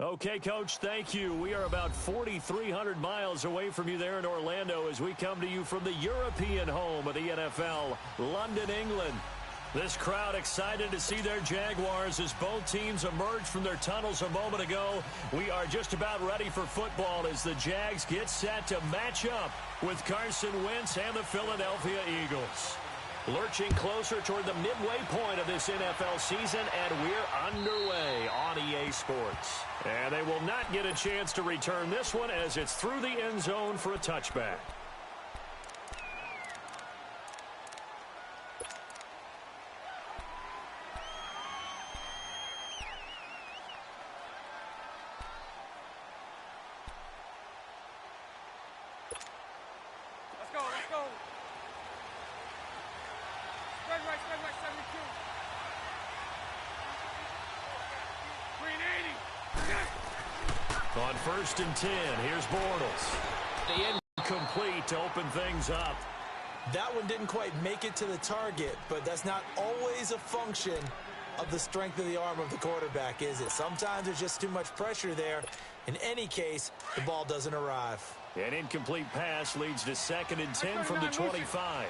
Okay, Coach, thank you. We are about 4,300 miles away from you there in Orlando as we come to you from the European home of the NFL, London, England. This crowd excited to see their Jaguars as both teams emerged from their tunnels a moment ago. We are just about ready for football as the Jags get set to match up with Carson Wentz and the Philadelphia Eagles. Lurching closer toward the midway point of this NFL season, and we're underway on EA Sports. And they will not get a chance to return this one as it's through the end zone for a touchback. On 1st and 10, here's Bortles. The incomplete to open things up. That one didn't quite make it to the target, but that's not always a function of the strength of the arm of the quarterback, is it? Sometimes there's just too much pressure there. In any case, the ball doesn't arrive. An incomplete pass leads to 2nd and 10 from the 25.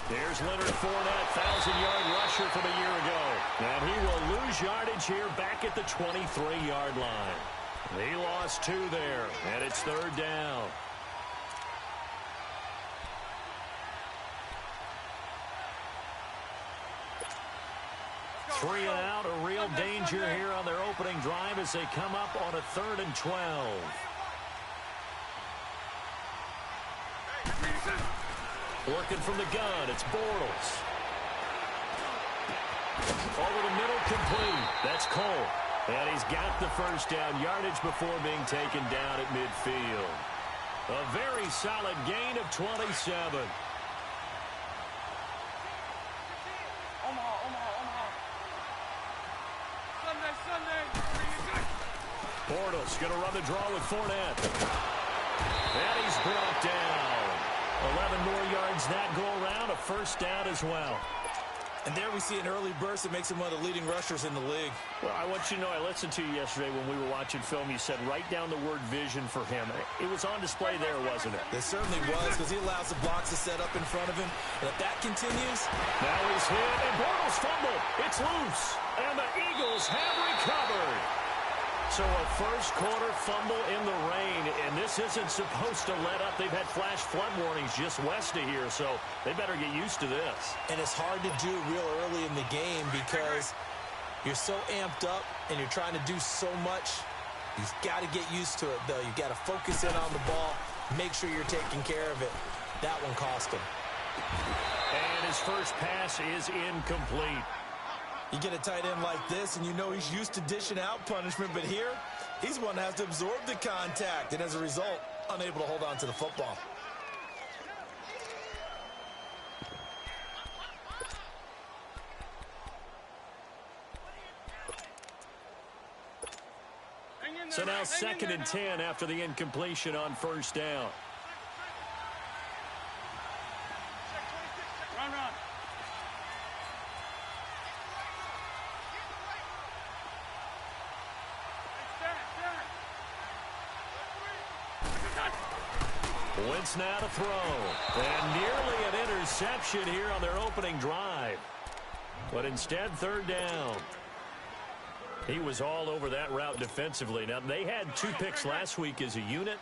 Here's Leonard Fournette, 1,000-yard rusher from a year ago. And he will lose yardage here back at the 23-yard line. He lost 2 there, and it's 3rd down. Three and out, a real danger here on their opening drive as they come up on a 3rd and 12. Working from the gun, it's Bortles. Over the middle, complete. That's Cole. And he's got the first down yardage before being taken down at midfield. A very solid gain of 27. Bortles going to run the draw with Fournette. And he's brought down. 11 more yards that go around, a first down as well. And there we see an early burst that makes him one of the leading rushers in the league. Well, I want you to know, I listened to you yesterday when we were watching film. You said write down the word vision for him. It was on display there, wasn't it? It certainly was, because he allows the blocks to set up in front of him. And if that continues... Now he's hit, and Bortles fumbled. It's loose, and the Eagles have recovered. So a first-quarter fumble in the rain, and this isn't supposed to let up. They've had flash flood warnings just west of here, so they better get used to this. And it's hard to do real early in the game because you're so amped up and you're trying to do so much. You've got to get used to it, though. You've got to focus in on the ball, make sure you're taking care of it. That one cost him. And his first pass is incomplete. You get a tight end like this, and you know he's used to dishing out punishment, but here, he's one that has to absorb the contact, and as a result, unable to hold on to the football. So now 2nd and 10 after the incompletion on first down. Wentz now to throw. And nearly an interception here on their opening drive. But instead, 3rd down. He was all over that route defensively. Now, they had 2 picks last week as a unit.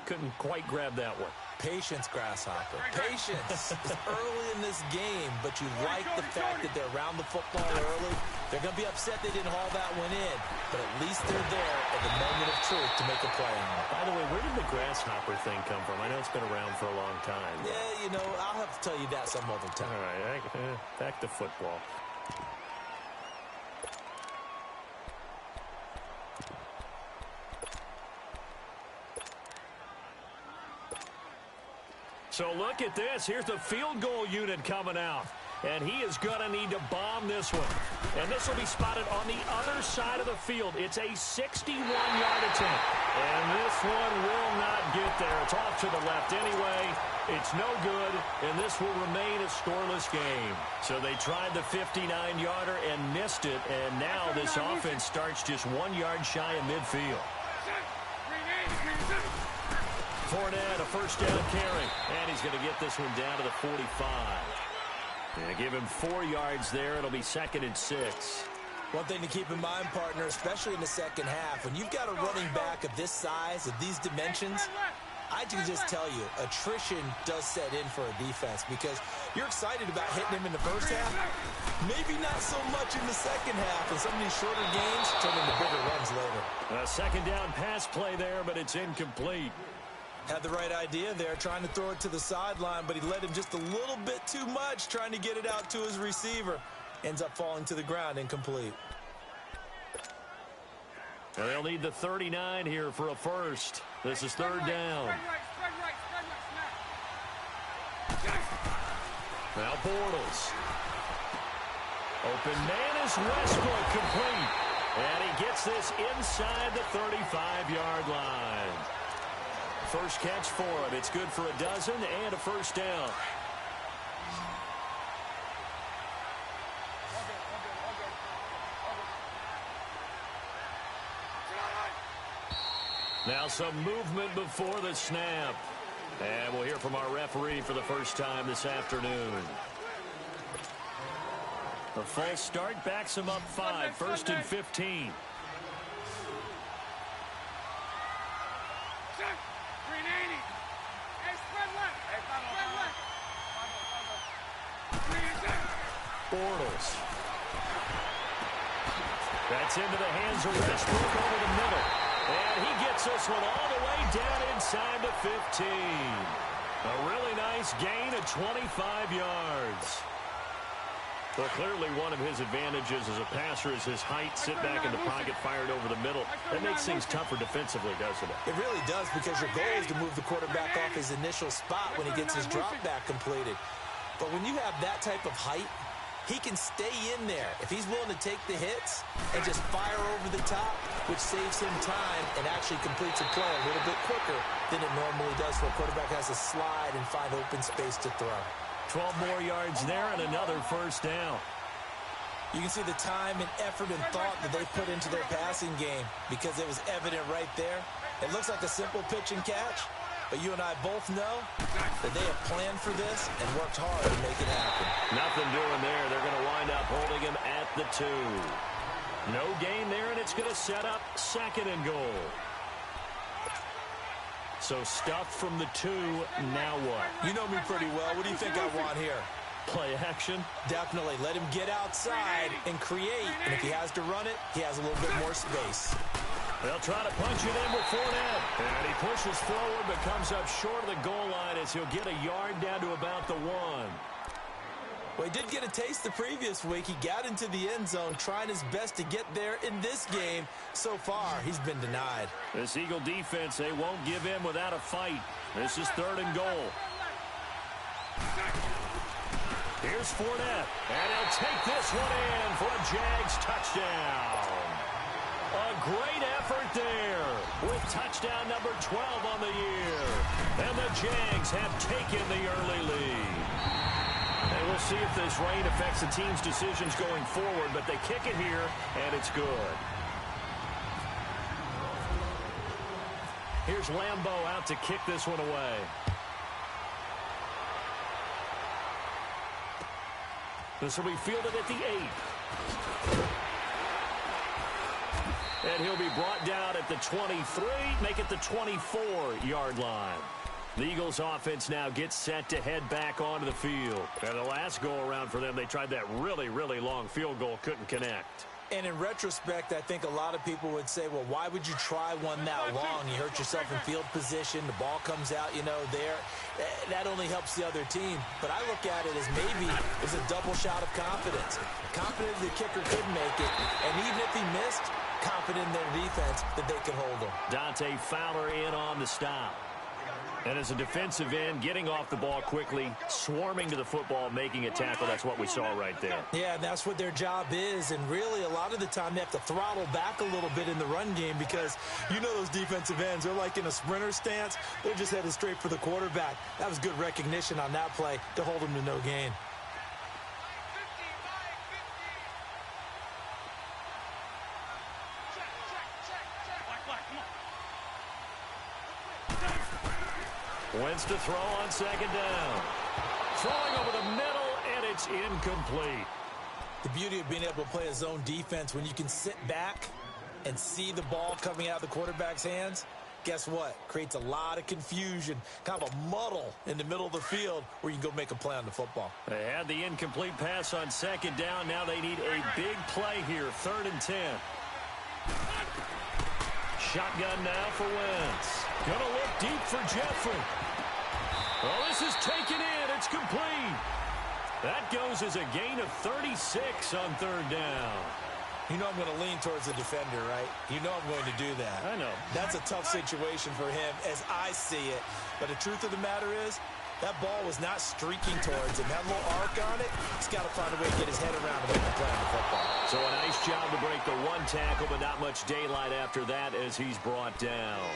Couldn't quite grab that one. Patience, Grasshopper. Patience. It's early in this game, but you like the fact that they're around the football early. They're going to be upset they didn't haul that one in, but at least they're there at the moment of truth to make a play on it. By the way, where did the grasshopper thing come from? I know it's been around for a long time. Yeah, you know, I'll have to tell you that some other time. All right, back to football. So look at this. Here's the field goal unit coming out. And he is going to need to bomb this one. And this will be spotted on the other side of the field. It's a 61-yard attempt. And this one will not get there. It's off to the left anyway. It's no good, and this will remain a scoreless game. So they tried the 59-yarder and missed it, and now this offense starts just 1 yard shy of midfield. Fournette, a first down carry, and he's going to get this one down to the 45. And give him 4 yards there. It'll be 2nd and 6. One thing to keep in mind, partner, especially in the second half, when you've got a running back of this size, of these dimensions, I can just tell you, attrition does set in for a defense because you're excited about hitting him in the first half. Maybe not so much in the second half, and some of these shorter games turn into bigger runs later. A second down pass play there, but it's incomplete. Had the right idea there, trying to throw it to the sideline, but he let him just a little bit too much, trying to get it out to his receiver. Ends up falling to the ground, incomplete. Now they'll need the 39 here for a first. This is 3rd down. Now Bortles. Open man is Westbrook, complete. And he gets this inside the 35-yard line. First catch for him. It's good for a dozen and a first down. Now some movement before the snap. And we'll hear from our referee for the first time this afternoon. The false start backs him up 5. 1st and 15. Bortles. That's into the hands of Westbrook over the middle. And he gets this one all the way down inside the 15. A really nice gain of 25 yards. Well, clearly one of his advantages as a passer is his height. Sit back in the pocket, fired over the middle. That makes things tougher defensively, doesn't it? It really does, because your goal is to move the quarterback off his initial spot when he gets his drop back completed. But when you have that type of height, he can stay in there if he's willing to take the hits and just fire over the top, which saves him time and actually completes a play a little bit quicker than it normally does for a quarterback who has to slide and find open space to throw. 12 more yards there and another first down. You can see the time and effort and thought that they put into their passing game because it was evident right there. It looks like a simple pitch and catch, but you and I both know that they have planned for this and worked hard to make it happen. Nothing doing there. They're going to wind up holding him at the 2. No gain there, and it's going to set up 2nd and goal. So stuff from the 2, now what? You know me pretty well. What do you think I want here? Play action? Definitely. Let him get outside and create. And if he has to run it, he has a little bit more space. They'll try to punch it in with Fournette. And he pushes forward but comes up short of the goal line as he'll get a yard down to about the 1. Well, he did get a taste the previous week. He got into the end zone trying his best to get there in this game. So far, he's been denied. This Eagle defense, they won't give in without a fight. This is 3rd and goal. Here's Fournette, and he'll take this one in for a Jags touchdown. A great effort there with touchdown number 12 on the year. And the Jags have taken the early lead. And we'll see if this rain affects the team's decisions going forward, but they kick it here, and it's good. Here's Lambeau out to kick this one away. This will be fielded at the 8. And he'll be brought down at the 23, make it the 24-yard line. The Eagles offense now gets set to head back onto the field. And the last go-around for them, they tried that really, really long field goal, couldn't connect. And in retrospect, I think a lot of people would say, well, why would you try one that long? You hurt yourself in field position. The ball comes out, there. That only helps the other team. But I look at it as maybe it's a double shot of confidence. Confident the kicker could make it. And even if he missed, confident in their defense that they could hold him. Dante Fowler in on the stop. And as a defensive end, getting off the ball quickly, swarming to the football, making a tackle, that's what we saw right there. Yeah, that's what their job is, and really a lot of the time they have to throttle back a little bit in the run game because you know those defensive ends, they're like in a sprinter stance. They're just headed straight for the quarterback. That was good recognition on that play to hold them to no gain. Wentz to throw on second down. Throwing over the middle, and it's incomplete. The beauty of being able to play a zone defense, when you can sit back and see the ball coming out of the quarterback's hands, guess what? Creates a lot of confusion, kind of a muddle in the middle of the field where you can go make a play on the football. They had the incomplete pass on second down. Now they need a big play here, 3rd and 10. Shotgun now for Wentz. Gonna look deep for Jeffrey. Well, this is taken in. It's complete. That goes as a gain of 36 on 3rd down. You know I'm going to lean towards the defender, right? You know I'm going to do that. I know. That's a tough situation for him as I see it. But the truth of the matter is, that ball was not streaking towards him. That little arc on it, he's got to find a way to get his head around and make the play on the football. So a nice job to break the one tackle, but not much daylight after that as he's brought down.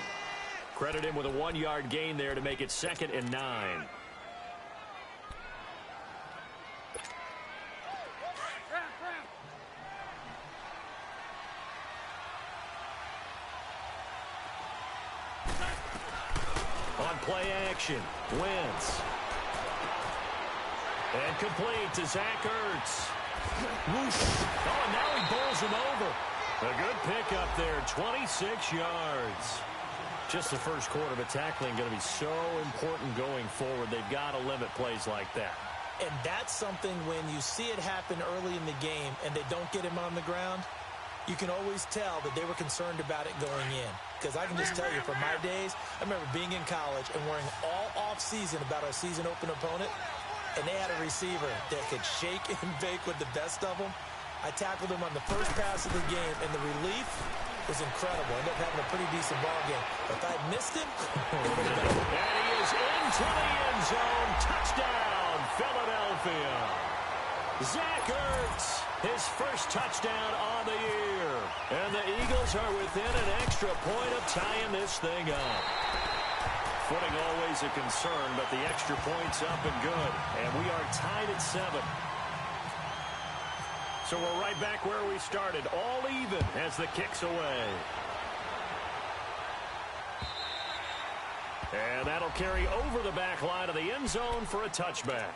Credit him with a 1-yard gain there to make it 2nd and 9. On play action, Wentz. And complete to Zach Ertz. Whoosh. Oh, and now he bowls him over. A good pickup there, 26 yards. Just the first quarter, but tackling going to be so important going forward. They've got to limit plays like that. And that's something when you see it happen early in the game and they don't get him on the ground, you can always tell that they were concerned about it going in. Because I can just tell you from my days, I remember being in college and worrying all off-season about our season open opponent, and they had a receiver that could shake and bake with the best of them. I tackled him on the first pass of the game, and the relief was incredible. Ended up having a pretty decent ball game. But if I had missed him, it would have been over. And he is into the end zone. Touchdown, Philadelphia. Zach Ertz, his first touchdown on the year. And the Eagles are within an extra point of tying this thing up. Footing always a concern, but the extra point's up and good. And we are tied at 7. So we're right back where we started, all even as the kick's away. And that'll carry over the back line of the end zone for a touchback.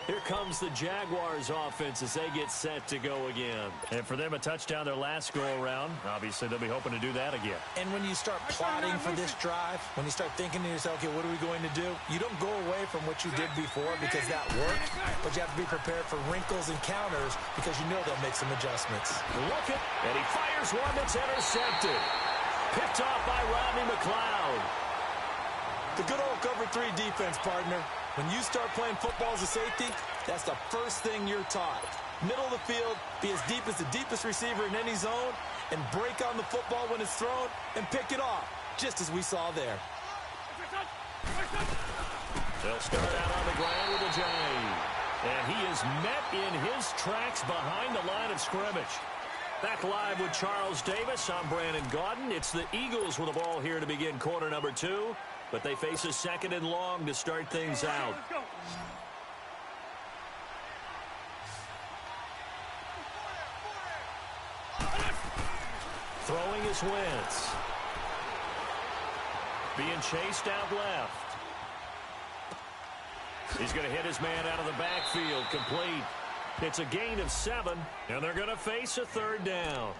Here comes the Jaguars offense as they get set to go again. And for them, a touchdown their last go-around. Obviously, they'll be hoping to do that again. And when you start plotting for this drive, when you start thinking to yourself, okay, what are we going to do? You don't go away from what you did before because that worked, but you have to be prepared for wrinkles and counters because you know they'll make some adjustments. Look at, and he fires one that's intercepted. Picked off by Rodney McLeod. The good old cover 3 defense, partner. When you start playing football as a safety, that's the first thing you're taught. Middle of the field, be as deep as the deepest receiver in any zone, and break on the football when it's thrown and pick it off, just as we saw there. They'll start out on the ground with a J. And he is met in his tracks behind the line of scrimmage. Back live with Charles Davis. I'm Brandon Gaudin. It's the Eagles with the ball here to begin quarter number 2. But they face a 2nd and long to start things out. Throwing is Wentz. Being chased out left. He's going to hit his man out of the backfield. Complete. It's a gain of 7, and they're going to face a 3rd down.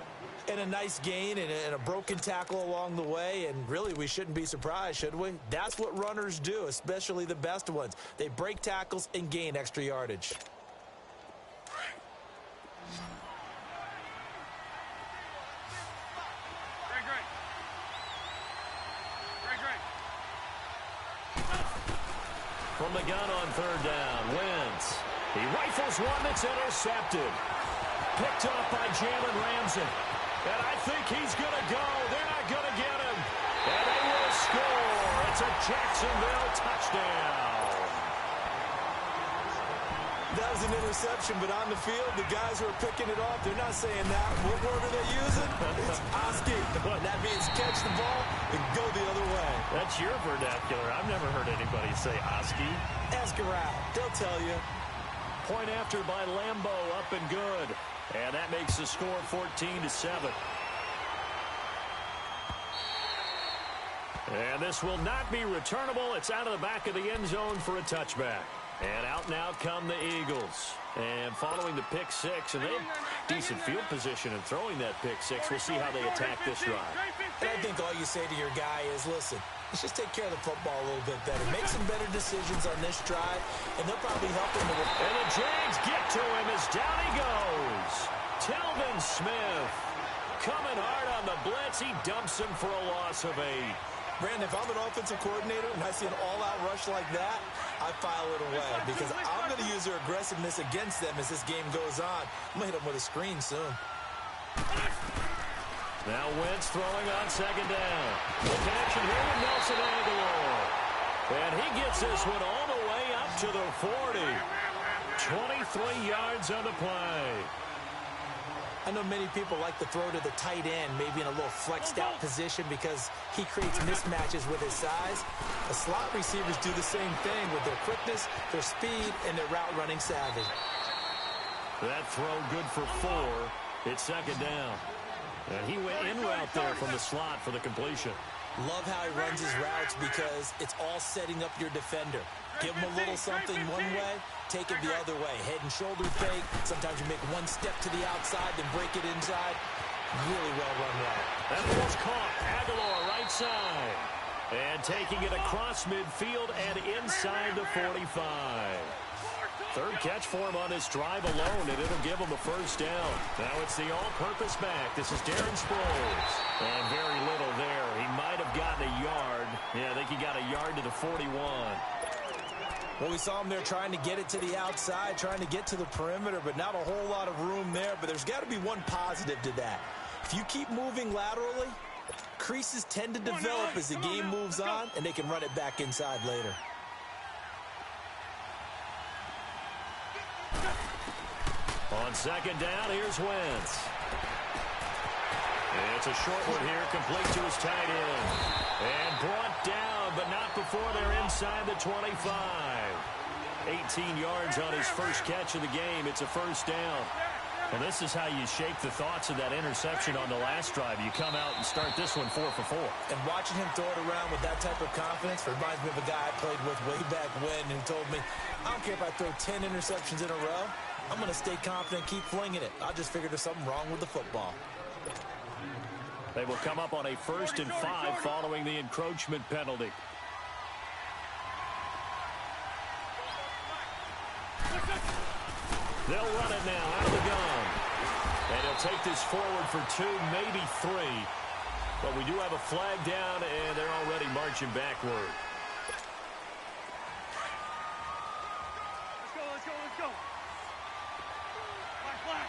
And a nice gain and a broken tackle along the way, and really we shouldn't be surprised, should we? That's what runners do, especially the best ones. They break tackles and gain extra yardage. From the gun on 3rd down, Wentz. He rifles one that's intercepted. Picked up by Jalen Ramsey. And I think he's going to go. They're not going to get him. And they will score. A It's a Jacksonville touchdown. That was an interception, but on the field, the guys who are picking it off, they're not saying that. What word are they using? It's OhhBlazze. And that means catch the ball and go the other way. That's your vernacular. I've never heard anybody say OhhBlazze. Ask around. They'll tell you. Point after by Lambo, up and good. And that makes the score 14-7. And this will not be returnable. It's out of the back of the end zone for a touchback. And out now come the Eagles. And following the pick six, and they have decent field position in throwing that pick six. We'll see how they attack this drive. And I think all you say to your guy is, listen, let's just take care of the football a little bit better. Make some better decisions on this drive, and they'll probably help him. And the Jags get to him as down he goes. Telvin Smith coming hard on the blitz. He dumps him for a loss of 8. Brandon, if I'm an offensive coordinator and I see an all-out rush like that, I file it away because I'm going to use their aggressiveness against them as this game goes on. I'm going to hit them with a screen soon. Now Wentz throwing on second down. The connection here with Nelson Aguilar. And he gets this one all the way up to the 40. 23 yards on the play. I know many people like to throw to the tight end, maybe in a little flexed out position because he creates mismatches with his size. The slot receivers do the same thing with their quickness, their speed, and their route running savvy. That throw good for 4. It's second down. And he went in route there from the slot for the completion. Love how he runs his routes because it's all setting up your defender. Give him a little something one way, take it the other way. Head and shoulder fake. Sometimes you make one step to the outside, then break it inside. Really well run route. That ball's caught. Aguilar right side. And taking it across midfield and inside the 45. Third catch for him on this drive alone, and it'll give him a first down. Now it's the all-purpose back. This is Darren Sproles. And very little there. He might have gotten a yard. Yeah, I think he got a yard to the 41. Well, we saw him there trying to get it to the outside, trying to get to the perimeter, but not a whole lot of room there. But there's got to be one positive to that. If you keep moving laterally, creases tend to develop as the game moves on, and they can run it back inside later. On second down, here's Wentz. It's a short one here, complete to his tight end. And brought down, but not before they're inside the 25. 18 yards on his first catch of the game. It's a first down. And this is how you shake the thoughts of that interception on the last drive. You come out and start this one 4 for 4. And watching him throw it around with that type of confidence reminds me of a guy I played with way back when who told me, I don't care if I throw 10 interceptions in a row. I'm going to stay confident, keep flinging it. I just figured there's something wrong with the football. They will come up on a 1st and 5 following the encroachment penalty. They'll run it now out of the gun. And he'll take this forward for 2, maybe 3. But we do have a flag down, and they're already marching backward. Let's go. Flag.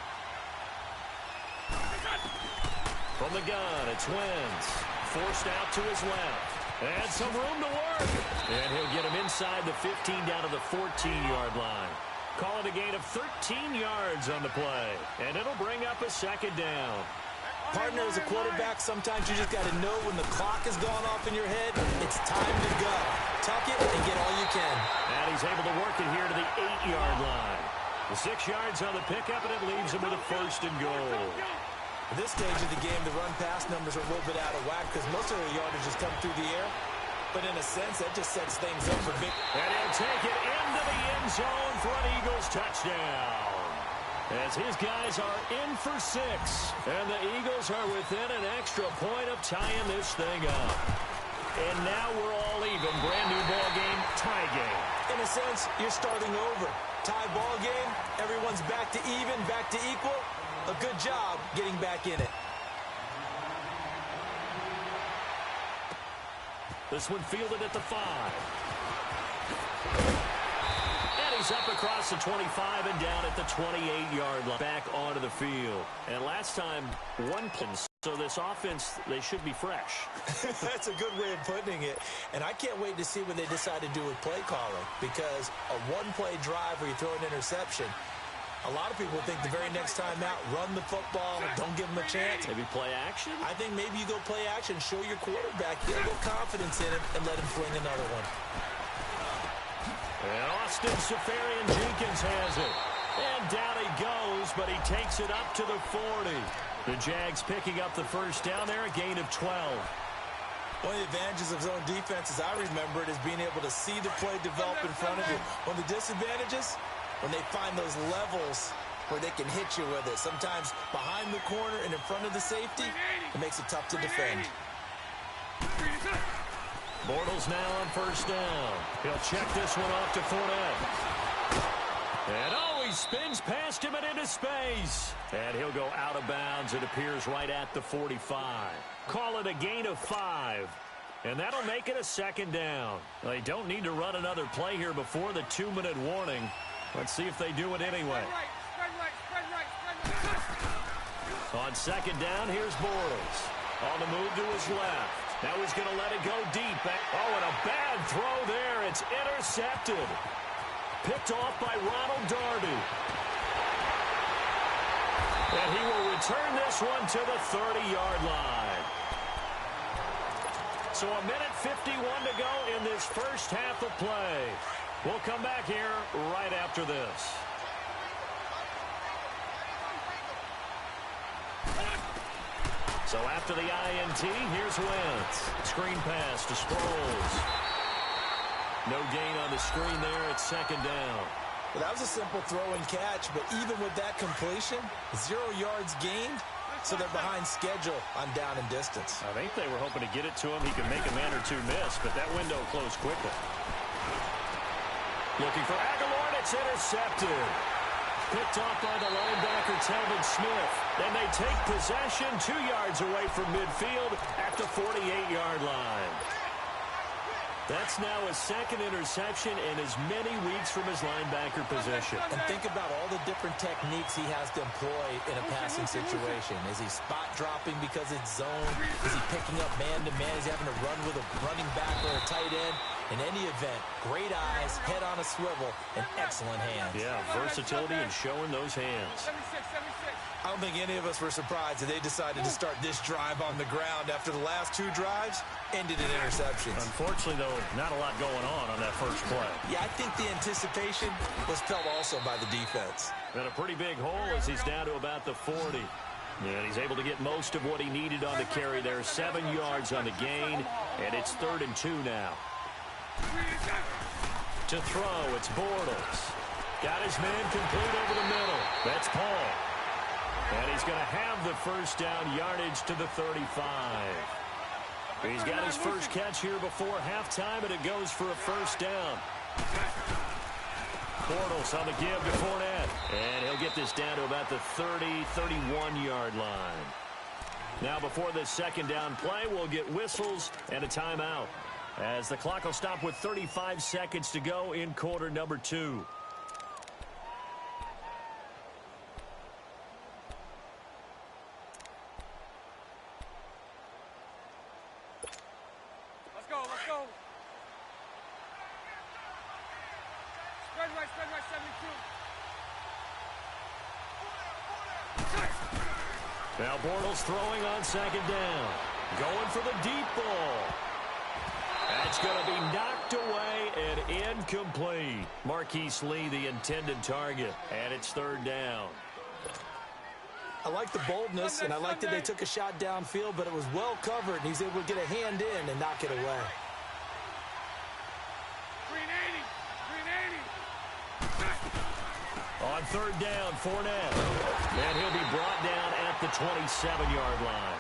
From the gun, it's Wentz. Forced out to his left. And some room to work. And he'll get him inside the 15 down to the 14-yard line. Call it a gain of 13 yards on the play. And it'll bring up a second down. Partner, as a quarterback, sometimes you just got to know when the clock has gone off in your head, it's time to go. Tuck it and get all you can. And he's able to work it here to the 8-yard line. The 6 yards on the pickup, and it leaves him with a 1st and goal. At this stage of the game, the run-pass numbers are a little bit out of whack because most of the yardage has come through the air. But in a sense, that just sets things up for big. And he'll take it into the end zone for an Eagles touchdown. As his guys are in for 6. And the Eagles are within an extra point of tying this thing up. And now we're all even. Brand new ball game, tie game. In a sense, you're starting over. Tie ball game, everyone's back to even, back to equal. A good job getting back in it. This one fielded at the 5. And he's up across the 25 and down at the 28-yard line. Back onto the field. And last time, one So this offense, they should be fresh. That's a good way of putting it. And I can't wait to see what they decide to do with play calling, because a one-play drive where you throw an interception, a lot of people think the very next time out, run the football, don't give them a chance. Maybe play action? I think maybe you go play action, show your quarterback, get a little confidence in him, and let him fling another one. And Austin Safarian-Jenkins has it. And down he goes, but he takes it up to the 40. The Jags picking up the first down there, a gain of 12. One of the advantages of zone defense, as I remember it, is being able to see the play develop in front of you. One of the disadvantages, when they find those levels where they can hit you with it. Sometimes behind the corner and in front of the safety, it makes it tough to defend. Bortles now on first down. He'll check this one off to Fournette. And he spins past him and into space. And he'll go out of bounds. It appears right at the 45. Call it a gain of 5. And that'll make it a second down. They don't need to run another play here before the 2-minute warning. Let's see if they do it anyway. On second down, here's Bortles. On the move to his left. Now he's going to let it go deep. Oh, and a bad throw there. It's intercepted. Picked off by Ronald Darby. And he will return this one to the 30-yard line. So a minute 51 to go in this first half of play. We'll come back here right after this. So after the INT, here's Wentz. Screen pass to Sproles. No gain on the screen there. It's second down. Well, that was a simple throw and catch, but even with that completion, 0 yards gained, so they're behind schedule on down and distance. I think they were hoping to get it to him. He could make a man or two miss, but that window closed quickly. Looking for Aguilar, and it's intercepted. Picked off by the linebacker, Telvin Smith. And they take possession 2 yards away from midfield at the 48-yard line. That's now a second interception in as many weeks from his linebacker position. And think about all the different techniques he has to employ in a passing situation. Is he spot dropping because it's zone? Is he picking up man-to-man? Is he having to run with a running back or a tight end? In any event, great eyes, head on a swivel, and excellent hands. Yeah, versatility and showing those hands. I don't think any of us were surprised that they decided to start this drive on the ground after the last 2 drives ended in interceptions. Unfortunately, though, not a lot going on that first play. Yeah, I think the anticipation was felt also by the defense. And a pretty big hole as he's down to about the 40. And he's able to get most of what he needed on the carry there. 7 yards on the gain, and it's 3rd and 2 now. To throw, it's Bortles. Got his man complete over the middle. That's Paul. And he's going to have the first down yardage to the 35. He's got his first catch here before halftime, and it goes for a first down. Bortles on the give to Fournette. And he'll get this down to about the 30, 31-yard line. Now before this second down play, we'll get whistles and a timeout, as the clock will stop with 35 seconds to go in quarter number 2. Let's go. Spread right, 72. Now Bortles throwing on second down. Going for the deep ball. That's going to be knocked away and incomplete. Marquise Lee, the intended target, and it's 3rd down. I like the boldness, and I like that they took a shot downfield, but it was well covered, and he's able to get a hand in and knock it away. On 3rd down, Fournette. And he'll be brought down at the 27-yard line.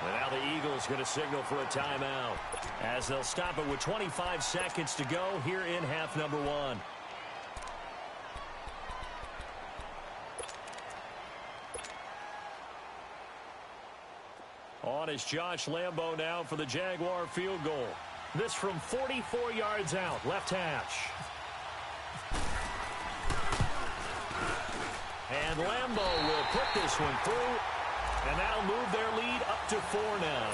And now the Eagles going to signal for a timeout, as they'll stop it with 25 seconds to go here in half number 1. On is Josh Lambo now for the Jaguar field goal. This from 44 yards out, left hash. And Lambo will put this one through. And that'll move their lead up to 4 now.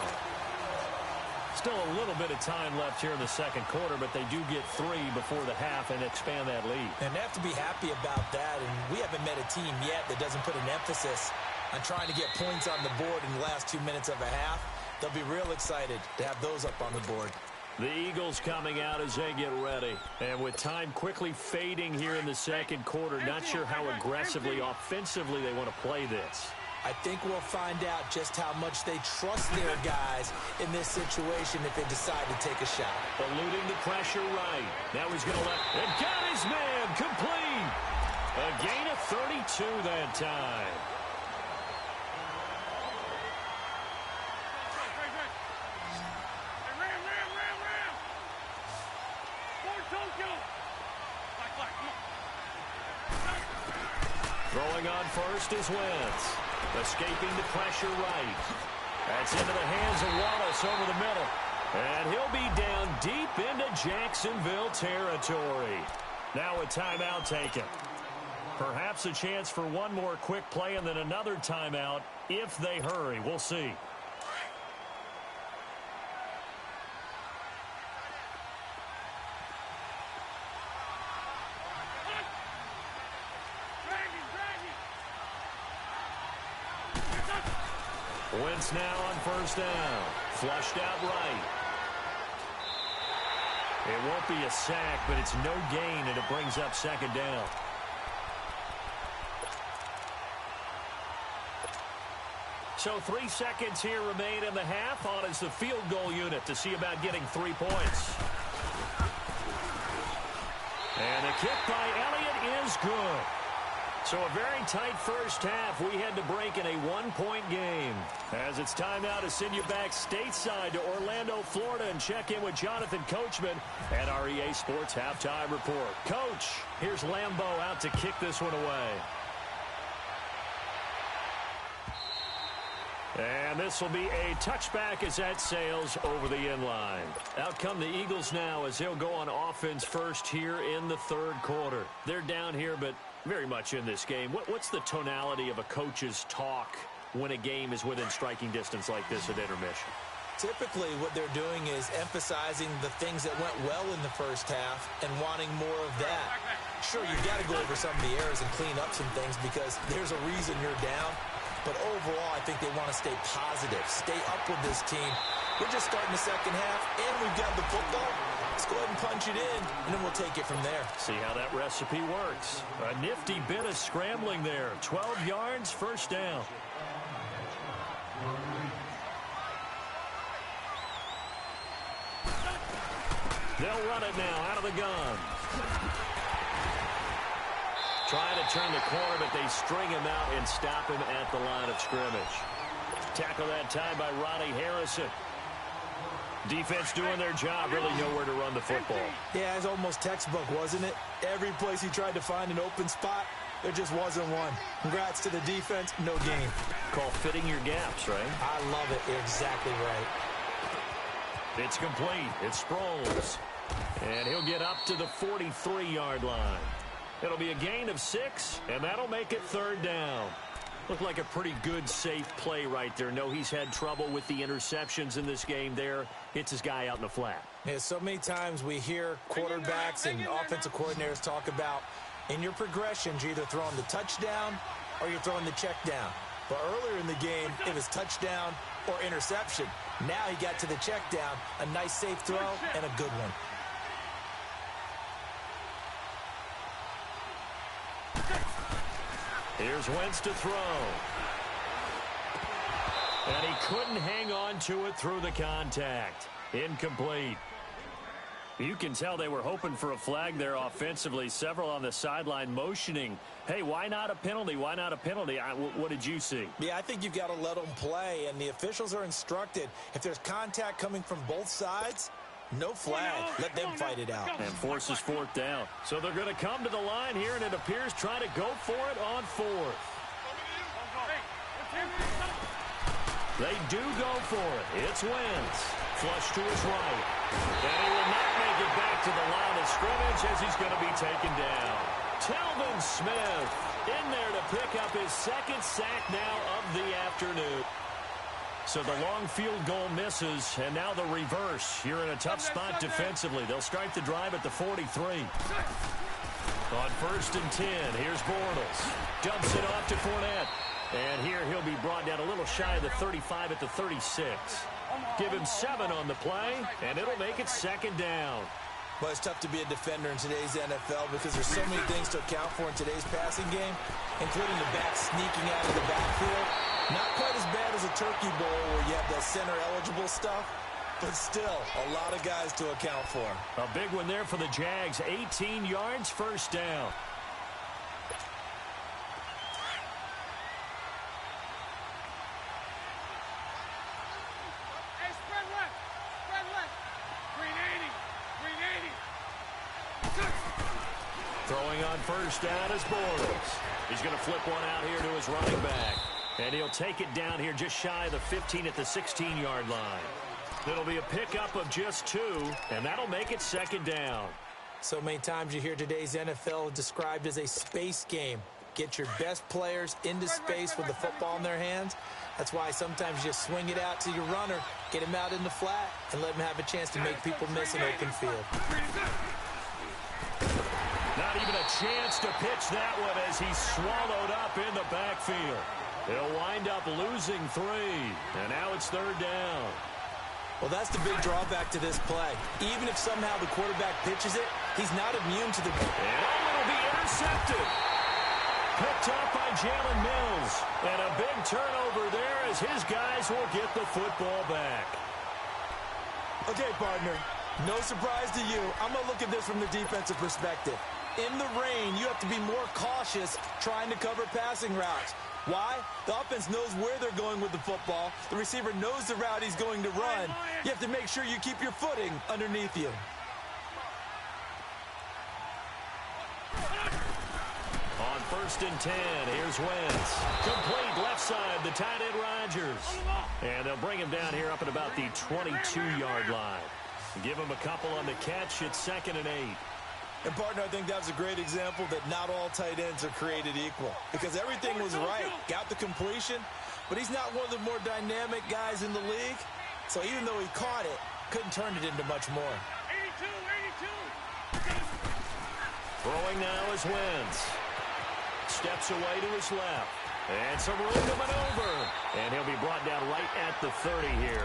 Still a little bit of time left here in the second quarter, but they do get 3 before the half and expand that lead. And they have to be happy about that, and we haven't met a team yet that doesn't put an emphasis on trying to get points on the board in the last 2 minutes of a half. They'll be real excited to have those up on the board. The Eagles coming out as they get ready. And with time quickly fading here in the second quarter, not sure how aggressively, offensively they want to play this. I think we'll find out just how much they trust their guys in this situation if they decide to take a shot. Eluding the pressure right. Now he's going to let... And got his man complete. A gain of 32 that time. Throwing on first is Wentz. Escaping the pressure right. That's into the hands of Wallace over the middle. And he'll be down deep into Jacksonville territory. Now a timeout taken. Perhaps a chance for one more quick play and then another timeout if they hurry. We'll see. Wentz now on first down. Flushed out right. It won't be a sack, but it's no gain, and it brings up second down. So 3 seconds here remain in the half. On is the field goal unit to see about getting 3 points. And the kick by Elliott is good. So a very tight first half. We had to break in a 1-point game. As it's time now to send you back stateside to Orlando, Florida, and check in with Jonathan Coachman at our EA Sports Halftime Report. Coach, here's Lambeau out to kick this one away. And this will be a touchback as that sails over the inline. Out come the Eagles now as they'll go on offense first here in the third quarter. They're down here, but very much in this game. What's the tonality of a coach's talk when a game is within striking distance like this at intermission? Typically, what they're doing is emphasizing the things that went well in the first half and wanting more of that. Sure, you've got to go over some of the errors and clean up some things because there's a reason you're down. But overall, I think they want to stay positive, stay up with this team. We're just starting the second half, and we've got the football. Let's go ahead and punch it in, and then we'll take it from there. See how that recipe works. A nifty bit of scrambling there. 12 yards, first down. They'll run it now out of the gun. Trying to turn the corner, but they string him out and stop him at the line of scrimmage. Tackle that time by Ronnie Harrison. Defense doing their job, really nowhere to run the football. Yeah, it's almost textbook, wasn't it? Every place he tried to find an open spot, there just wasn't one. Congrats to the defense, no gain. Call fitting your gaps, right? I love it. You're exactly right. It's complete. It's Sproles. And he'll get up to the 43-yard line. It'll be a gain of 6, and that'll make it third down. Looked like a pretty good, safe play right there. No, he's had trouble with the interceptions in this game there. Hits his guy out in the flat. Yeah, so many times we hear quarterbacks and offensive coordinators talk about in your progressions, you're either throwing the touchdown or you're throwing the check down. But earlier in the game, it was touchdown or interception. Now he got to the check down, a nice safe throw, and a good one. Here's Wentz to throw. And he couldn't hang on to it through the contact. Incomplete. You can tell they were hoping for a flag there offensively. Several on the sideline motioning, hey, why not a penalty? Why not a penalty? What did you see? Yeah, I think you've got to let them play, and the officials are instructed. If there's contact coming from both sides, no flag. Let them fight it out. And forces fourth down. So they're going to come to the line here, and it appears trying to go for it on fourth. They do go for it. It's Wentz. Flush to his right. And he will not make it back to the line of scrimmage as he's going to be taken down. Telvin Smith In there to pick up his second sack now of the afternoon. So the long field goal misses, and now the reverse. You're in a tough spot defensively. They'll start the drive at the 43. On 1st and 10, here's Bortles. Dumps it off to Fournette. And here he'll be brought down a little shy of the 35 at the 36. Give him 7 on the play, and it'll make it 2nd down. Well, it's tough to be a defender in today's NFL because there's so many things to account for in today's passing game, including the back sneaking out of the backfield. Not quite as bad as a turkey bowl where you have that center-eligible stuff, but still a lot of guys to account for. A big one there for the Jags. 18 yards, 1st down. Hey, spread left. Spread left. Green 80. Green 80. Throwing on 1st down is Bortles. He's going to flip one out here to his running back. And he'll take it down here just shy of the 15 at the 16-yard line. It'll be a pickup of just 2, and that'll make it 2nd down. So many times you hear today's NFL described as a space game. Get your best players into space with the football in their hands. That's why sometimes you just swing it out to your runner, get him out in the flat, and let him have a chance to make people miss an open field. Not even a chance to pitch that one as he's swallowed up in the backfield. He'll wind up losing 3, and now it's 3rd down. Well, that's the big drawback to this play. Even if somehow the quarterback pitches it, he's not immune to the... And it'll be intercepted. Picked up by Jalen Mills. And a big turnover there as his guys will get the football back. Okay, partner, no surprise to you. I'm going to look at this from the defensive perspective. In the rain, you have to be more cautious trying to cover passing routes. Why? The offense knows where they're going with the football. The receiver knows the route he's going to run. You have to make sure you keep your footing underneath you. On 1st and 10, here's Wentz. Complete left side, the tight end Rodgers. And they'll bring him down here up at about the 22-yard line. Give him a couple on the catch. It's 2nd and 8. And, partner, I think that was a great example that not all tight ends are created equal. Because everything was right. Got the completion, but he's not one of the more dynamic guys in the league. So even though he caught it, couldn't turn it into much more. 82. Throwing now is Wentz. Steps away to his left. And some room to maneuver. And he'll be brought down right at the 30 here.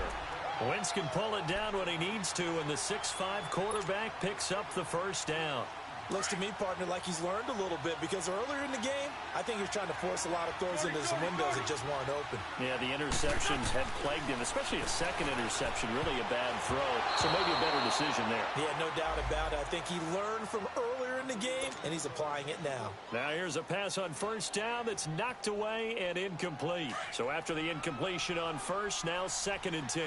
Wentz can pull it down when he needs to, and the 6'5 quarterback picks up the 1st down. Looks to me, partner, like he's learned a little bit because earlier in the game, I think he was trying to force a lot of throws into some windows that just weren't open. Yeah, the interceptions had plagued him, especially a second interception, really a bad throw. So maybe a better decision there. Yeah, no doubt about it. I think he learned from earlier in the game, and he's applying it now. Now here's a pass on 1st down that's knocked away and incomplete. So after the incompletion on 1st, now 2nd and 10.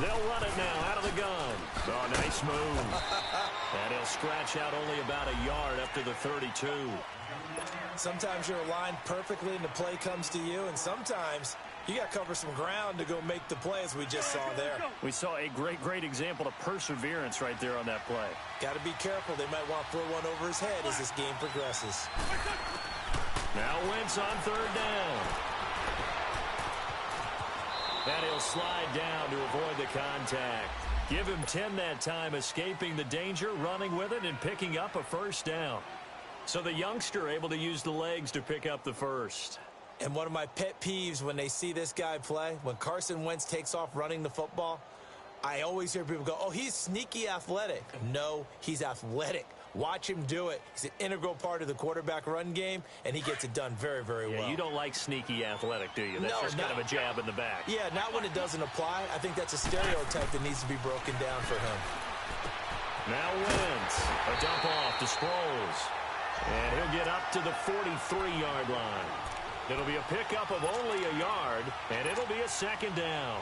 They'll run it now out of the gun. Oh, nice move. And he'll scratch out only about a yard up to the 32. Sometimes you're aligned perfectly and the play comes to you, and sometimes you got to cover some ground to go make the play, as we just saw there. We saw a great example of perseverance right there on that play. Got to be careful. They might want to throw one over his head as this game progresses. Now Wentz on 3rd down. And he'll slide down to avoid the contact. Give him 10 that time, escaping the danger, running with it, and picking up a 1st down. So the youngster able to use the legs to pick up the 1st. And one of my pet peeves when they see this guy play, when Carson Wentz takes off running the football, I always hear people go, oh, he's sneaky athletic. No, he's athletic. Watch him do it. He's an integral part of the quarterback run game, and he gets it done very, very well. Yeah, you don't like sneaky athletic, do you? That's just kind of a jab in the back. Yeah, not when it doesn't apply. I think that's a stereotype that needs to be broken down for him. Now Wentz. A dump off to Sproles. And he'll get up to the 43-yard line. It'll be a pickup of only a yard, and it'll be a 2nd down.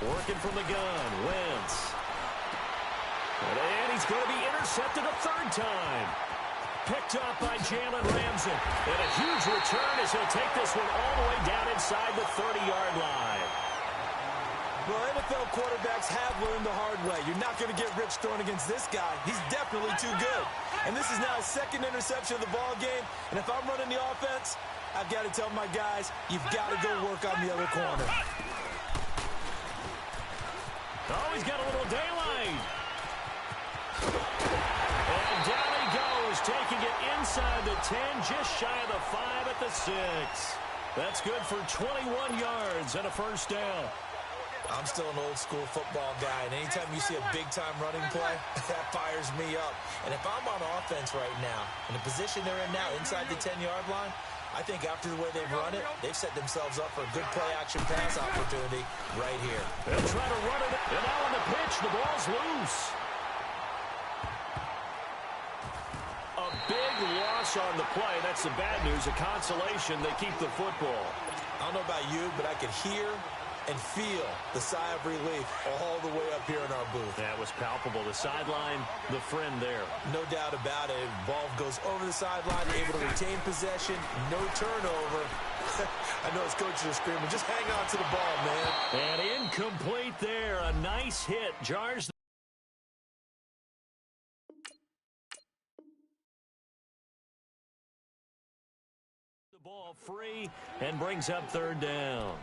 Working from the gun, Wentz. And he's going to be intercepted a 3rd time. picked up by Jalen Ramsey. And a huge return as he'll take this one all the way down inside the 30-yard line. Well, NFL quarterbacks have learned the hard way. You're not going to get rich throwing against this guy. He's definitely too good. And this is now his second interception of the ball game. And if I'm running the offense, I've got to tell my guys, you've got to go work on the other corner. Oh, he's got a little daylight. And down he goes, taking it inside the 10, just shy of the 5 at the 6. That's good for 21 yards and a first down. I'm still an old-school football guy, and anytime you see a big-time running play, that fires me up. And if I'm on offense right now, in the position they're in now, inside the 10-yard line, I think after the way they've run it, they've set themselves up for a good play-action pass opportunity right here. They'll try to run it, and now on the pitch, the ball's loose. A big loss on the play. That's the bad news. A consolation, they keep the football. I don't know about you, but I could hear and feel the sigh of relief all the way up here in our booth. That was palpable. The sideline, the friend there. No doubt about it. Ball goes over the sideline, able to retain possession, no turnover. I know his coaches are screaming, just hang on to the ball, man. And incomplete there. A nice hit. Jars the ball free and brings up third down.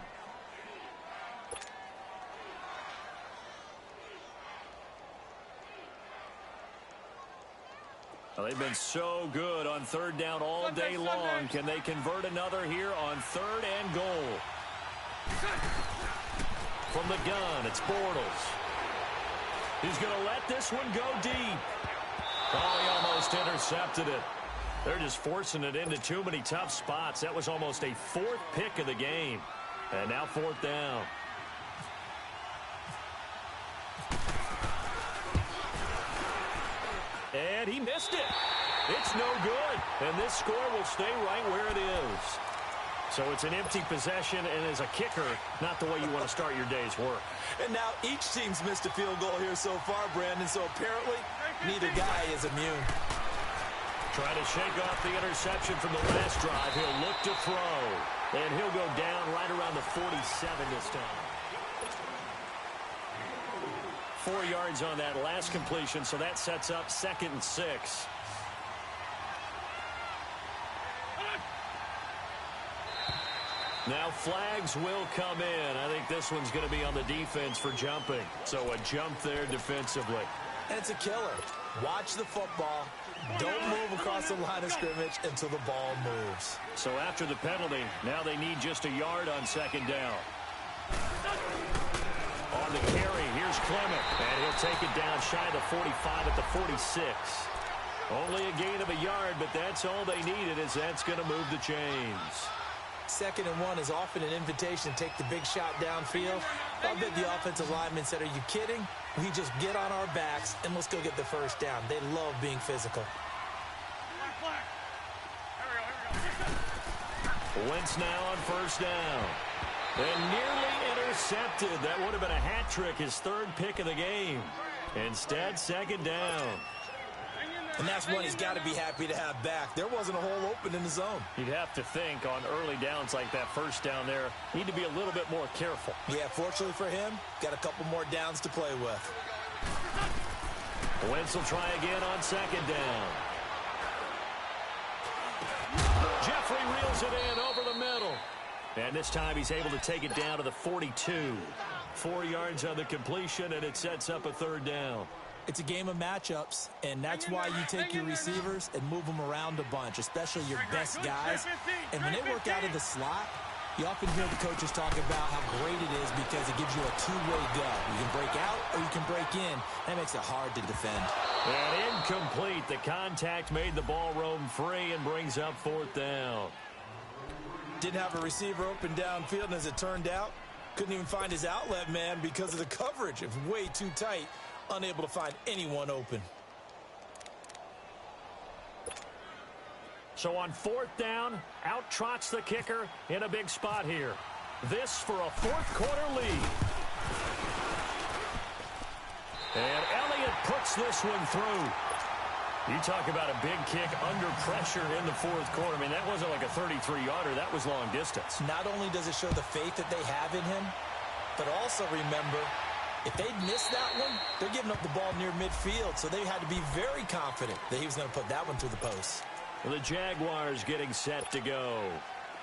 Well, they've been so good on third down all day long. Can they convert another here on third and goal? From the gun, it's Bortles. He's going to let this one go deep. Oh, he almost intercepted it. They're just forcing it into too many tough spots. That was almost a fourth pick of the game. And now fourth down. And he missed it. It's no good. And this score will stay right where it is. So it's an empty possession, and as a kicker, not the way you want to start your day's work. And now each team's missed a field goal here so far, Brandon, so apparently neither guy is immune. Trying to shake off the interception from the last drive. He'll look to throw. And he'll go down right around the 47 this time. 4 yards on that last completion, so that sets up 2nd and 6. Now flags will come in. I think this one's going to be on the defense for jumping. So a jump there defensively. And it's a killer. Watch the football. Don't move across the line of scrimmage until the ball moves. So after the penalty, now they need just a yard on 2nd down. On the carry, here's Clement. And he'll take it down shy of the 45 at the 46. Only a gain of a yard, but that's all they needed, as that's going to move the chains. 2nd and 1 is often an invitation to take the big shot downfield. I bet the offensive linemen said, are you kidding? We just get on our backs and let's go get the first down. They love being physical. Wentz now on 1st down. And nearly intercepted. That would have been a hat trick, his 3rd pick of the game. Instead, 2nd down. And that's one he's got to be happy to have back. There wasn't a hole open in the zone. You'd have to think on early downs like that 1st down there, need to be a little bit more careful. Yeah, fortunately for him, got a couple more downs to play with. Wentz will try again on 2nd down. Jeffrey reels it in over the middle. And this time he's able to take it down to the 42. 4 yards on the completion, and it sets up a 3rd down. It's a game of matchups, and that's why you take your receivers and move them around a bunch, especially your best guys. And when they work out of the slot, you often hear the coaches talk about how great it is because it gives you a two-way go. You can break out or you can break in. That makes it hard to defend. And incomplete. The contact made the ball roam free and brings up 4th down. Didn't have a receiver open downfield, and as it turned out, couldn't even find his outlet man because of the coverage. It was way too tight. Unable to find anyone open. So on 4th down, out trots the kicker in a big spot here. This for a 4th quarter lead. And Elliott puts this one through. You talk about a big kick under pressure in the fourth quarter. I mean, that wasn't like a 33-yarder. That was long distance. Not only does it show the faith that they have in him, but also remember, if they'd missed that one, they're giving up the ball near midfield, so they had to be very confident that he was going to put that one through the post. Well, the Jaguars getting set to go.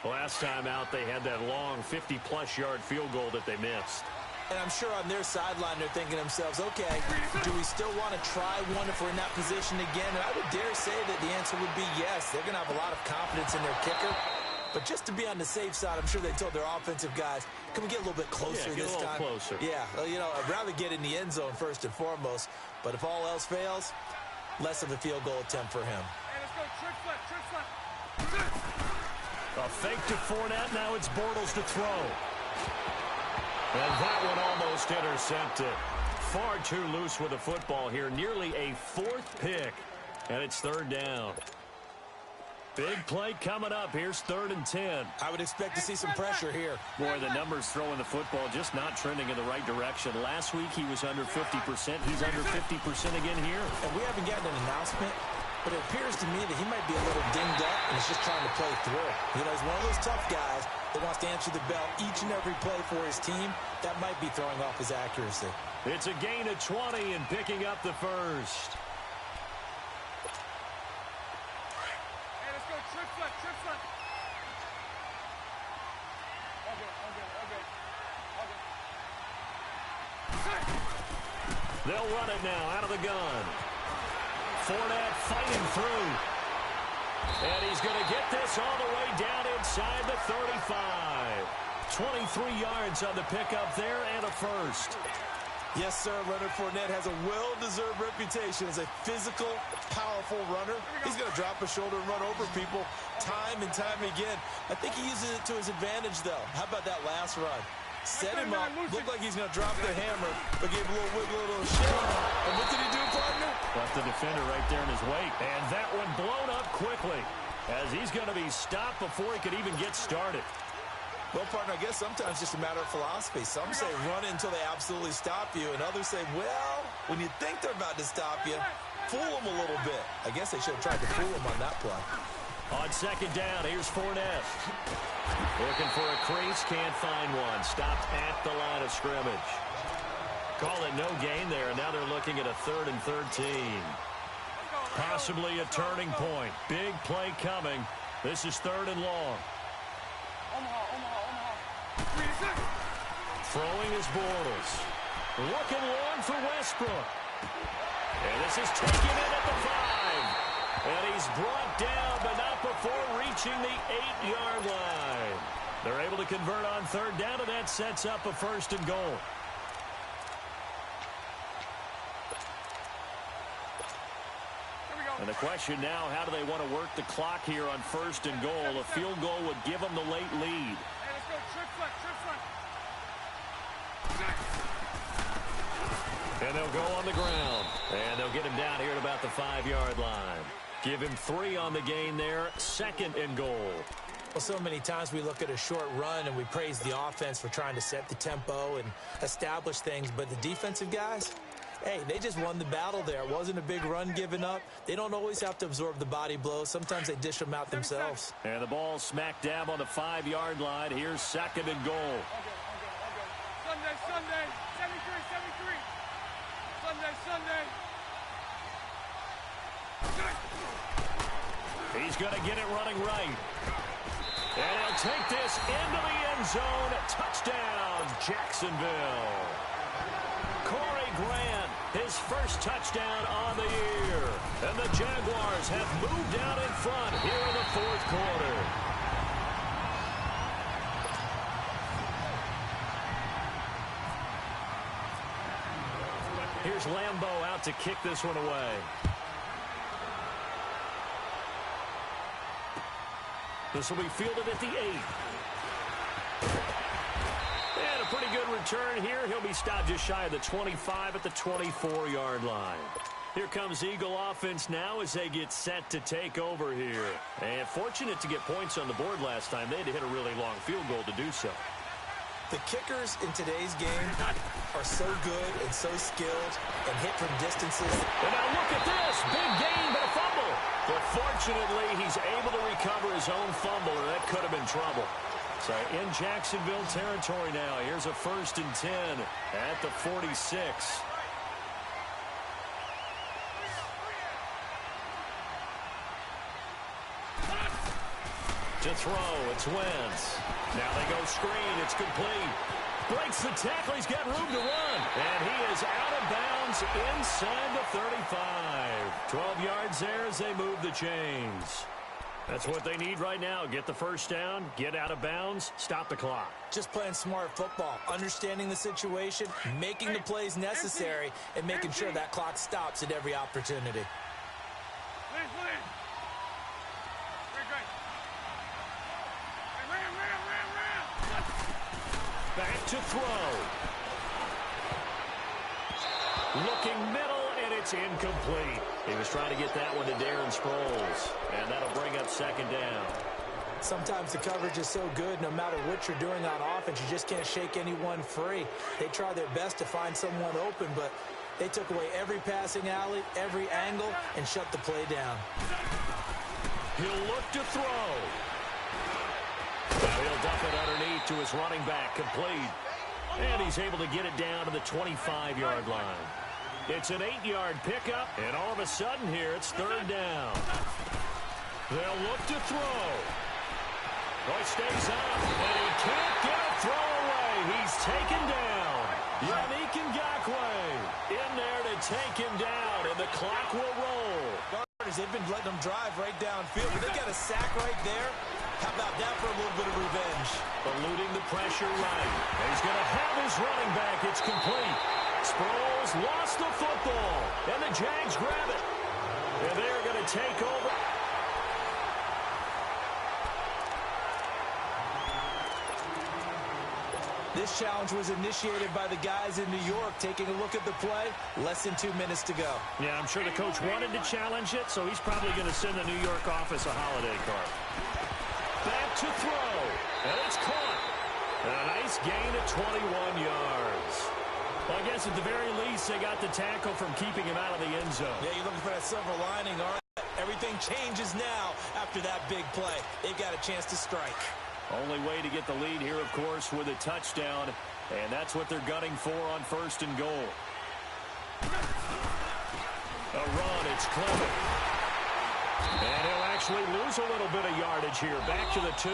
Last time out, they had that long 50-plus yard field goal that they missed. And I'm sure on their sideline, they're thinking to themselves, okay, do we still want to try one if we're in that position again? And I would dare say that the answer would be yes. They're going to have a lot of confidence in their kicker. But just to be on the safe side, I'm sure they told their offensive guys, can we get a little bit closer this time? Yeah, get a little closer. Yeah, you know, I'd rather get in the end zone first and foremost. But if all else fails, less of a field goal attempt for him. Hey, let's go. Trick flat. A fake to Fournette. Now it's Bortles to throw. And that one almost intercepted. Far too loose with the football here. Nearly a fourth pick. And it's third down. Big play coming up. Here's 3rd and 10. I would expect to see some pressure here. Boy, the numbers throwing the football just not trending in the right direction. Last week he was under 50%. He's under 50% again here. And we haven't gotten an announcement, but it appears to me that he might be a little dinged up and is just trying to play through. You know, he's one of those tough guys that wants to answer the bell each and every play for his team. That might be throwing off his accuracy. It's a gain of 20 and picking up the first. Hey, let's go. Trick flat. Okay. They'll run it now out of the gun. Fournette fighting through. And he's going to get this all the way down inside the 35. 23 yards on the pickup there and a first. Yes, sir. Leonard Fournette has a well-deserved reputation as a physical, powerful runner. He's going to drop a shoulder and run over people time and time again. I think he uses it to his advantage, though. How about that last run? Set him up, looked like he's going to drop the hammer, but gave a little wiggle, a little shake. And what did he do, partner? Left the defender right there in his wake. And that one blown up quickly as he's going to be stopped before he could even get started. Well, partner, I guess sometimes it's just a matter of philosophy. Some say run until they absolutely stop you, and others say, well, when you think they're about to stop you, fool them a little bit. I guess they should have tried to fool him on that play. On second down, here's Fournette. Looking for a crease, can't find one. Stopped at the line of scrimmage. Call it no gain there, and now they're looking at a 3rd and 13. Possibly a turning point. Big play coming. This is 3rd and long. Throwing is Bortles. Looking long for Westbrook. And this is taken in at the 5. And he's brought down, but not before reaching the 8-yard line. They're able to convert on 3rd down, and that sets up a 1st and goal. And the question now, how do they want to work the clock here on 1st and goal? A field goal would give them the late lead. Hey, let's go. Trick flat. And they'll go on the ground. And they'll get him down here at about the 5-yard line. Give him 3 on the gain there. 2nd and goal. Well, so many times we look at a short run and we praise the offense for trying to set the tempo and establish things. But the defensive guys, hey, they just won the battle there. It wasn't a big run given up. They don't always have to absorb the body blows. Sometimes they dish them out themselves. And the ball smack dab on the 5-yard line. Here's 2nd and goal. Okay. Sunday. 73. Sunday. He's going to get it running right. And he'll take this into the end zone. Touchdown, Jacksonville. Corey Grant, his first touchdown on the year. And the Jaguars have moved out in front here in the 4th quarter. Here's Lambeau out to kick this one away. This will be fielded at the 8. And a pretty good return here. He'll be stopped just shy of the 25 at the 24-yard line. Here comes Eagle offense now as they get set to take over here. And fortunate to get points on the board last time. They had to hit a really long field goal to do so. The kickers in today's game are so good and so skilled and hit from distances. And now look at this. Big gain, but a fumble. But fortunately, he's able to recover his own fumble, and that could have been trouble. So in Jacksonville territory now. Here's a 1st and 10 at the 46. To throw, it's Wentz. Now they go screen, it's complete. Breaks the tackle, he's got room to run. And he is out of bounds inside the 35. 12 yards there as they move the chains. That's what they need right now. Get the first down, get out of bounds, stop the clock. Just playing smart football, understanding the situation, making the plays necessary, and making sure that clock stops at every opportunity. Back to throw. Looking middle, and it's incomplete. He was trying to get that one to Darren Sproles, and that'll bring up 2nd down. Sometimes the coverage is so good, no matter what you're doing on offense, you just can't shake anyone free. They try their best to find someone open, but they took away every passing alley, every angle, and shut the play down. He'll look to throw. Now he'll dump it underneath to his running back, complete. And he's able to get it down to the 25-yard line. It's an 8-yard pickup, and all of a sudden here, it's 3rd down. They'll look to throw. Boy stays up, and he can't get a throw away. He's taken down. Yannick Ngakoue in there to take him down, and the clock will roll. They've been letting them drive right downfield, but they got a sack right there. How about that for a little bit of revenge? Eluding the pressure right. And he's going to have his running back. It's complete. Sproles lost the football, and the Jags grab it. And they're going to take over. This challenge was initiated by the guys in New York. Taking a look at the play, less than 2 minutes to go. Yeah, I'm sure the coach wanted to challenge it, so he's probably going to send the New York office a holiday card. Back to throw, and it's caught. And a nice gain of 21 yards. Well, I guess at the very least, they got the tackle from keeping him out of the end zone. Yeah, you're looking for that silver lining, all right? Everything changes now after that big play. They've got a chance to strike. Only way to get the lead here, of course, with a touchdown, and that's what they're gunning for on 1st and goal. A run, it's Clement. And he'll actually lose a little bit of yardage here, back to the 2.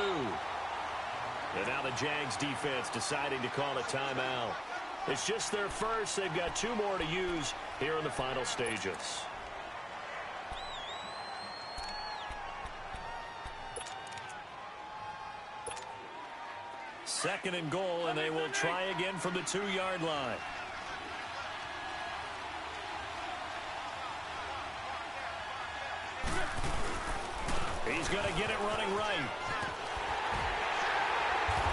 And now the Jags defense deciding to call a timeout. It's just their first. They've got 2 more to use here in the final stages. Second and goal, and they will try again from the 2-yard line. He's going to get it running right.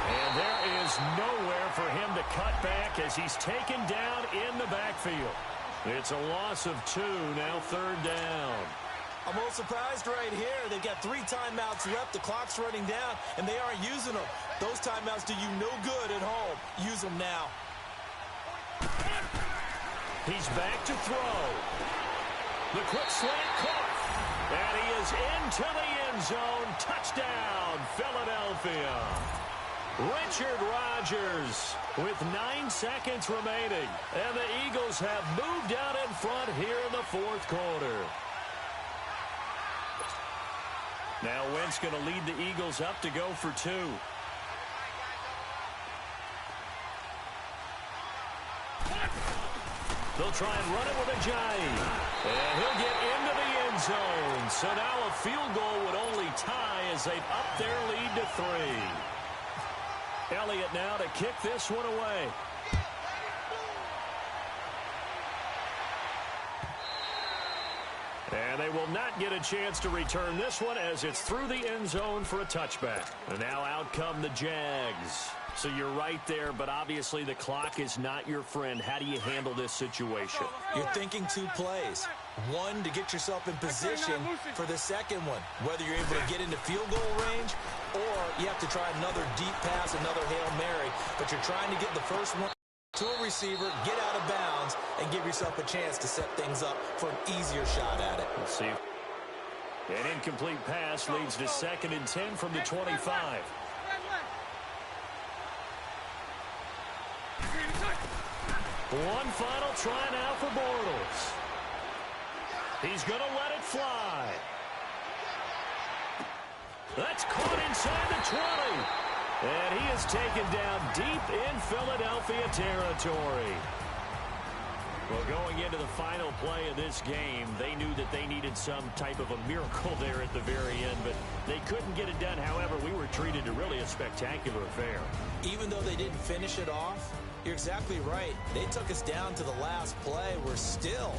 And there is nowhere for him to cut back as he's taken down in the backfield. It's a loss of 2, now 3rd down. I'm a little surprised right here. They've got 3 timeouts left. The clock's running down, and they aren't using them. Those timeouts do you no good at home. Use them now. He's back to throw. The quick slant caught. And he is into the end zone. Touchdown, Philadelphia. Richard Rodgers with 9 seconds remaining. And the Eagles have moved out in front here in the 4th quarter. Now Wentz going to lead the Eagles up to go for 2. They'll try and run it with Ajayi. And he'll get into the end zone. So now a field goal would only tie as they've upped their lead to 3. Elliott now to kick this one away. And they will not get a chance to return this one as it's through the end zone for a touchback. And now out come the Jags. So you're right there, but obviously the clock is not your friend. How do you handle this situation? You're thinking 2 plays. One, to get yourself in position for the second one, whether you're able to get into field goal range or you have to try another deep pass, another Hail Mary, but you're trying to get the first one to a receiver, get out of bounds, and give yourself a chance to set things up for an easier shot at it. Let's see. An incomplete pass leads to 2nd and 10 from the 25. One final try now for Bortles. He's going to let it fly. That's caught inside the 20. And he is taken down deep in Philadelphia territory. Well, going into the final play of this game, they knew that they needed some type of a miracle there at the very end, but they couldn't get it done. However, we were treated to really a spectacular affair. Even though they didn't finish it off, you're exactly right. They took us down to the last play. We're still